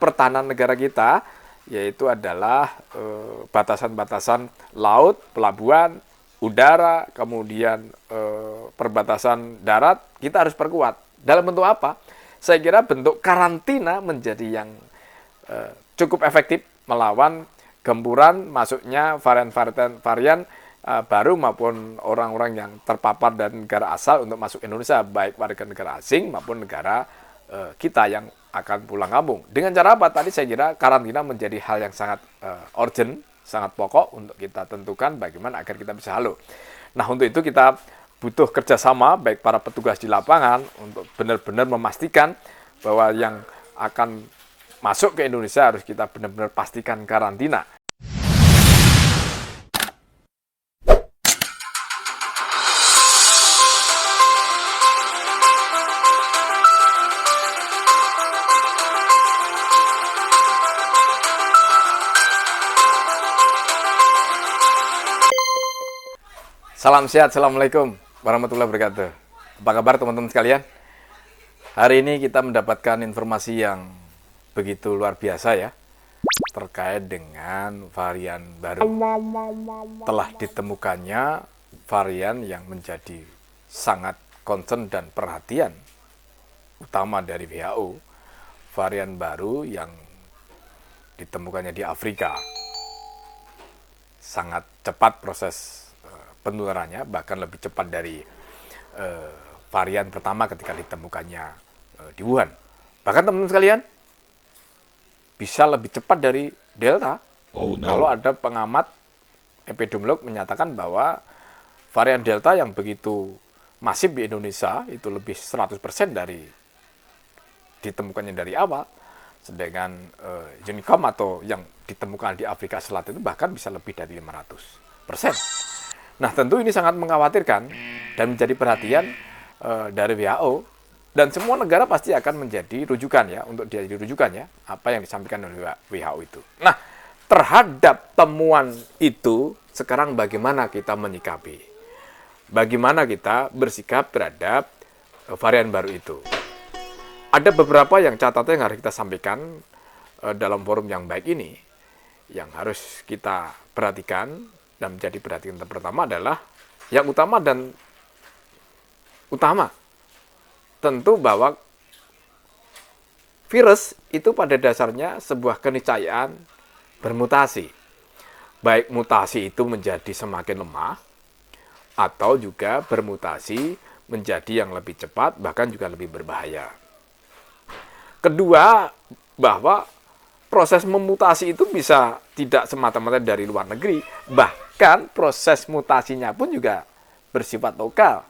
pertahanan negara kita, yaitu adalah batasan-batasan laut, pelabuhan, udara, kemudian perbatasan darat, kita harus perkuat. Dalam bentuk apa? Saya kira bentuk karantina menjadi yang cukup efektif melawan gempuran masuknya varian baru maupun orang-orang yang terpapar dari negara asal untuk masuk Indonesia, baik warga negara asing maupun negara kita yang akan pulang kampung. Dengan cara apa? Tadi saya kira karantina menjadi hal yang sangat urgent, sangat pokok untuk kita tentukan bagaimana agar kita bisa halo. Nah, untuk itu kita butuh kerjasama baik para petugas di lapangan untuk benar-benar memastikan bahwa yang akan masuk ke Indonesia harus kita benar-benar pastikan karantina. Salam sehat, Assalamualaikum warahmatullahi wabarakatuh. Apa kabar teman-teman sekalian? Hari ini kita mendapatkan informasi yang begitu luar biasa ya, terkait dengan varian baru. Telah ditemukannya varian yang menjadi sangat concern dan perhatian utama dari WHO. Varian baru yang ditemukannya di Afrika. Sangat cepat proses penularannya, bahkan lebih cepat dari varian pertama ketika ditemukannya di Wuhan. Bahkan teman-teman sekalian, bisa lebih cepat dari Delta. Oh, no. Kalau ada pengamat epidemiolog menyatakan bahwa varian Delta yang begitu masif di Indonesia itu lebih 100% dari ditemukannya dari awal. Sedangkan Unicum atau yang ditemukan di Afrika Selatan itu bahkan bisa lebih dari 500%. Nah, tentu ini sangat mengkhawatirkan dan menjadi perhatian dari WHO, dan semua negara pasti akan menjadi rujukan ya, untuk jadi rujukan ya, apa yang disampaikan oleh WHO itu. Nah, terhadap temuan itu, sekarang bagaimana kita menyikapi? Bagaimana kita bersikap terhadap varian baru itu? Ada beberapa yang catatan yang harus kita sampaikan dalam forum yang baik ini, yang harus kita perhatikan. Dan menjadi perhatian pertama adalah yang utama tentu bahwa virus itu pada dasarnya sebuah keniscayaan bermutasi. Baik mutasi itu menjadi semakin lemah atau juga bermutasi menjadi yang lebih cepat bahkan juga lebih berbahaya. Kedua, bahwa proses memutasi itu bisa tidak semata-mata dari luar negeri, bahkan proses mutasinya pun juga bersifat lokal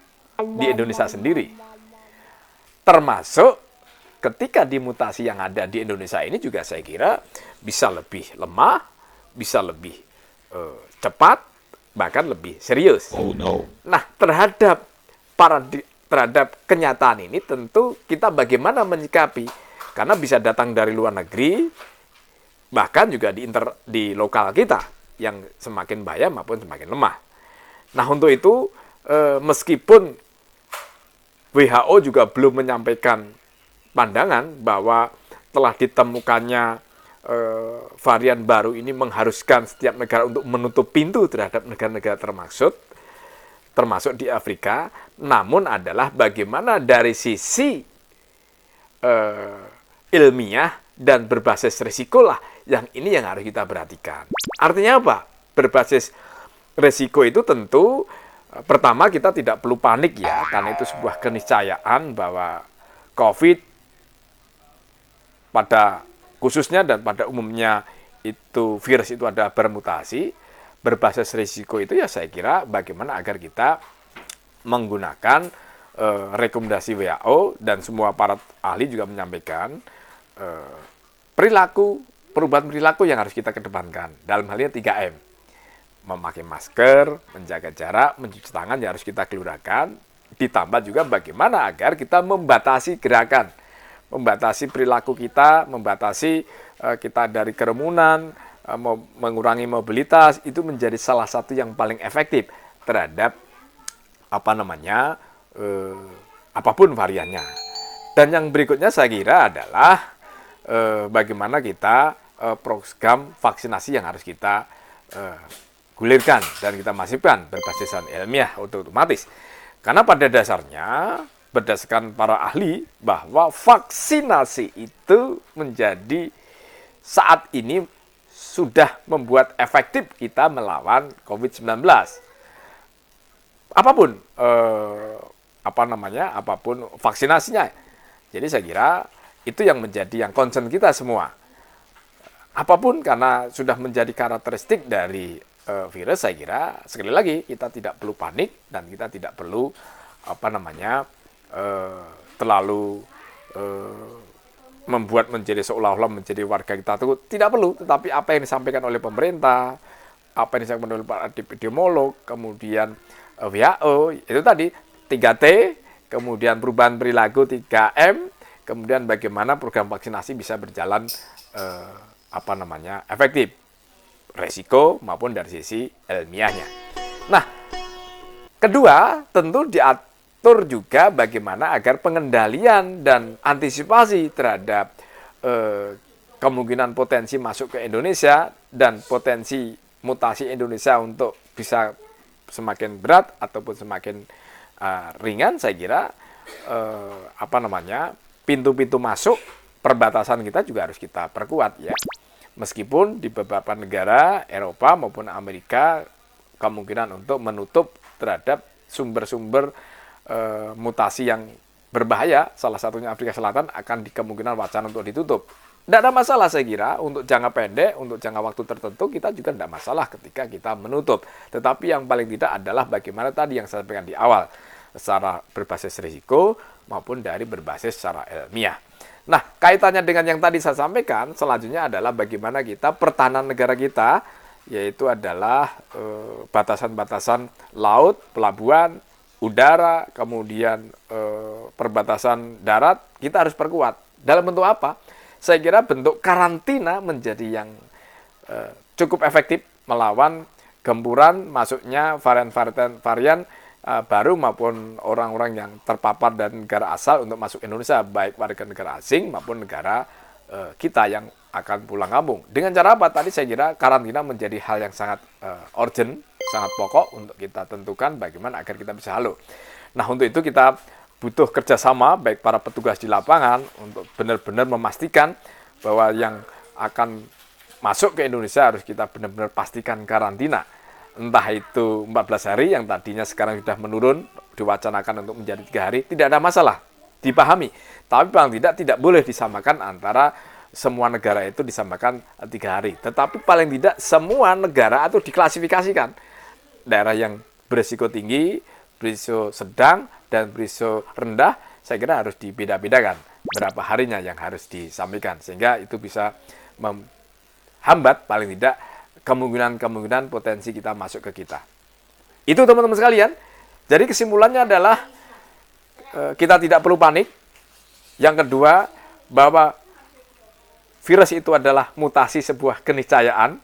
di Indonesia sendiri. Termasuk ketika dimutasi yang ada di Indonesia ini juga saya kira bisa lebih lemah, bisa lebih cepat, bahkan lebih serius. Oh, no. Nah, terhadap kenyataan ini tentu kita bagaimana menyikapi, karena bisa datang dari luar negeri, bahkan juga di lokal kita yang semakin bahaya maupun semakin lemah. Nah, untuk itu meskipun WHO juga belum menyampaikan pandangan bahwa telah ditemukannya varian baru ini mengharuskan setiap negara untuk menutup pintu terhadap negara-negara termasuk di Afrika, namun adalah bagaimana dari sisi ilmiah dan berbasis risiko lah yang harus kita perhatikan. Artinya apa? Berbasis risiko itu tentu pertama kita tidak perlu panik ya, karena itu sebuah keniscayaan bahwa COVID pada khususnya dan pada umumnya itu virus itu ada bermutasi. Berbasis risiko itu ya saya kira bagaimana agar kita menggunakan rekomendasi WHO, dan semua para ahli juga menyampaikan perubahan perilaku yang harus kita kedepankan. Dalam hal ini 3M. Memakai masker, menjaga jarak, mencuci tangan yang harus kita gelurakan. Ditambah juga bagaimana agar kita membatasi gerakan, membatasi perilaku kita, membatasi kita dari kerumunan, mengurangi mobilitas, itu menjadi salah satu yang paling efektif terhadap apapun variannya. Dan yang berikutnya saya kira adalah bagaimana kita program vaksinasi yang harus kita gulirkan dan kita masifkan berbasiskan ilmiah otomatis. Karena pada dasarnya berdasarkan para ahli bahwa vaksinasi itu menjadi saat ini sudah membuat efektif kita melawan COVID-19. Apapun apapun vaksinasinya. Jadi saya kira itu yang menjadi yang concern kita semua. Apapun karena sudah menjadi karakteristik dari virus, saya kira sekali lagi kita tidak perlu panik dan kita tidak perlu terlalu membuat menjadi seolah-olah menjadi warga kita takut. Tidak perlu, tetapi apa yang disampaikan oleh pemerintah, apa yang disampaikan oleh para epidemiolog, kemudian WHO, itu tadi 3T, kemudian perubahan perilaku 3M, kemudian bagaimana program vaksinasi bisa berjalan efektif, resiko maupun dari sisi ilmiahnya. Nah, kedua tentu diatur juga bagaimana agar pengendalian dan antisipasi terhadap kemungkinan potensi masuk ke Indonesia dan potensi mutasi Indonesia untuk bisa semakin berat ataupun semakin ringan, saya kira pintu-pintu masuk perbatasan kita juga harus kita perkuat ya. Meskipun di beberapa negara Eropa maupun Amerika kemungkinan untuk menutup terhadap sumber-sumber mutasi yang berbahaya, salah satunya Afrika Selatan akan kemungkinan wacana untuk ditutup. Tidak ada masalah saya kira, untuk jangka pendek, untuk jangka waktu tertentu kita juga tidak masalah ketika kita menutup. Tetapi yang paling tidak adalah bagaimana tadi yang saya sampaikan di awal, secara berbasis risiko maupun dari berbasis secara ilmiah. Nah, kaitannya dengan yang tadi saya sampaikan, selanjutnya adalah bagaimana kita pertahanan negara kita, yaitu adalah batasan-batasan laut, pelabuhan, udara, kemudian perbatasan darat, kita harus perkuat. Dalam bentuk apa? Saya kira bentuk karantina menjadi yang cukup efektif melawan gempuran masuknya varian baru maupun orang-orang yang terpapar dari negara asal untuk masuk Indonesia, baik warga negara asing maupun negara kita yang akan pulang kampung. Dengan cara apa? Tadi saya kira karantina menjadi hal yang sangat urgent, sangat pokok untuk kita tentukan bagaimana agar kita bisa halo. Nah, untuk itu kita butuh kerjasama baik para petugas di lapangan untuk benar-benar memastikan bahwa yang akan masuk ke Indonesia harus kita benar-benar pastikan karantina. Entah itu 14 hari yang tadinya sekarang sudah menurun, diwacanakan untuk menjadi 3 hari, tidak ada masalah, dipahami. Tapi paling tidak boleh disamakan antara semua negara itu disamakan 3 hari. Tetapi paling tidak semua negara atau diklasifikasikan. Daerah yang berisiko tinggi, berisiko sedang, dan berisiko rendah, saya kira harus dibeda-bedakan berapa harinya yang harus disampaikan. Sehingga itu bisa menghambat paling tidak kemungkinan potensi kita masuk ke kita. Itu teman-teman sekalian. Jadi kesimpulannya adalah kita tidak perlu panik. Yang kedua, bahwa virus itu adalah mutasi sebuah keniscayaan.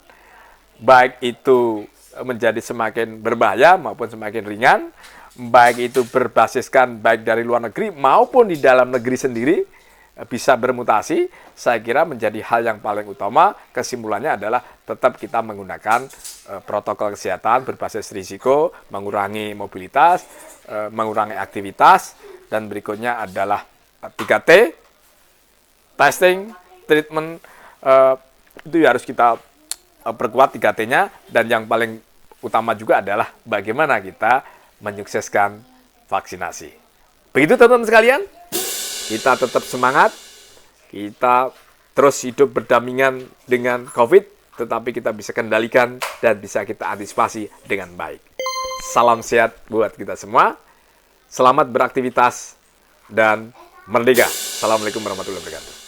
Baik itu menjadi semakin berbahaya maupun semakin ringan. Baik itu berbasiskan baik dari luar negeri maupun di dalam negeri sendiri bisa bermutasi, saya kira menjadi hal yang paling utama. Kesimpulannya adalah tetap kita menggunakan protokol kesehatan berbasis risiko, mengurangi mobilitas, mengurangi aktivitas, dan berikutnya adalah 3T, testing, treatment, itu harus kita perkuat 3T-nya, dan yang paling utama juga adalah bagaimana kita menyukseskan vaksinasi. Begitu teman-teman sekalian, kita tetap semangat, kita terus hidup berdampingan dengan COVID, tetapi kita bisa kendalikan dan bisa kita antisipasi dengan baik. Salam sehat buat kita semua, selamat beraktivitas, dan merdeka. Assalamualaikum warahmatullahi wabarakatuh.